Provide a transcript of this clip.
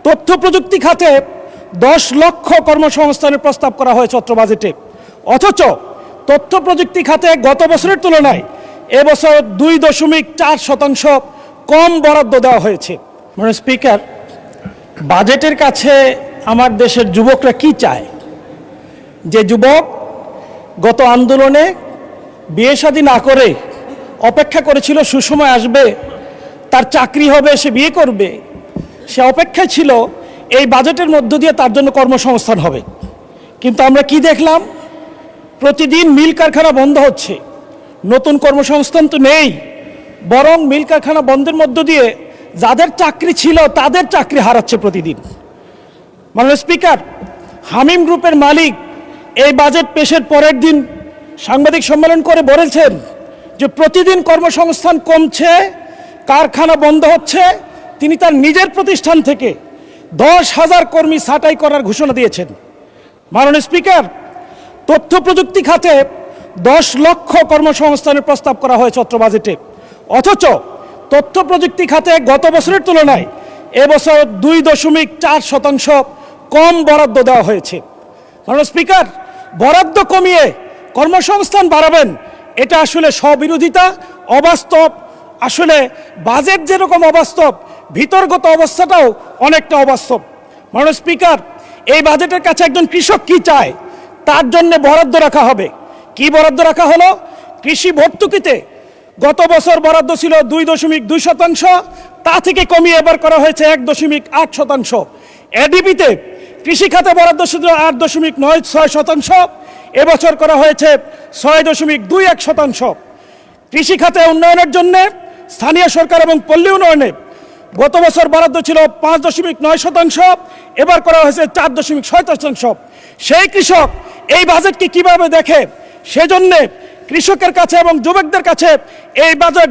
তথ্য প্রযুক্তি খাতে 10 লক্ষ কর্মসংস্থানের প্রস্তাব করা হয়েছে অত্র বাজেটে, অথচ তথ্য প্রযুক্তি খাতে গত বছরের তুলনায় এবছর 2.4% কম বরাদ্দ দেওয়া হয়েছে। মানে স্পিকার, বাজেটের কাছে আমার দেশের যুবকরা কি চায়? যে যুবক গত আন্দোলনে বিয়ে শাদী না করে অপেক্ষা করেছিল সুসময় আসবে, তার চাকরি হবে, সে বিয়ে করবে, সে অপেক্ষায় ছিল এই বাজেটের মধ্য দিয়ে তার জন্য কর্মসংস্থান হবে। কিন্তু আমরা কি দেখলাম? প্রতিদিন মিল কারখানা বন্ধ হচ্ছে, নতুন কর্মসংস্থান তো নেই, বরং মিল কারখানা বন্ধের মধ্য দিয়ে যাদের চাকরি ছিল তাদের চাকরি হারাচ্ছে প্রতিদিন। মাননীয় স্পিকার, হামিম গ্রুপের মালিক এই বাজেট পেশের পরের দিন সাংবাদিক সম্মেলন করে বলেছেন যে প্রতিদিন কর্মসংস্থান কমছে, কারখানা বন্ধ হচ্ছে। তিনি তার নিজের প্রতিষ্ঠান থেকে 10,000 কর্মী ছাঁটাই করার ঘোষণা দিয়েছেন। মাননীয় স্পিকার, তথ্য প্রযুক্তি খাতে 10 লক্ষ কর্মসংস্থানের প্রস্তাব করা হয়েছে অত্র বাজেটে, অথচ তথ্য প্রযুক্তি খাতে গত বছরের তুলনায় এবছর 2.4% কম বরাদ্দ দেওয়া হয়েছে। মাননীয় স্পিকার, বরাদ্দ কমিয়ে কর্মসংস্থান বাড়াবেন, এটা আসলে স্ববিরোধিতা, অবাস্তব। আসলে বাজেট যেরকম অবাস্তব, ভিতরগত অবস্থাটাও অনেকটা অবাস্তব। মাননীয় স্পিকার, এই বাজেটের কাছে একজন কৃষক কি চায়? তার জন্য বরাদ্দ রাখা হবে। কি বরাদ্দ রাখা হলো? কৃষি ভর্তুকিতে গত বছর বরাদ্দ ছিল 2.2%, তা থেকে কমিয়ে এবার করা হয়েছে 1.8%। এডিবিতে কৃষি খাতে বরাদ্দ ছিল 8.96%, এবছর করা হয়েছে 6.21%। কৃষি খাতে উন্নয়নের জন্য স্থানীয় সরকার এবং পল্লী উন্নয়নে গত বছর বরাদ্দ ছিল 5.9%, এবার করা হয়েছে 4.6%। সেই কৃষক এই বাজেটকে কিভাবে দেখে? সেজন্য কৃষকের কাছে এবং যুবকদের কাছে এই বাজেট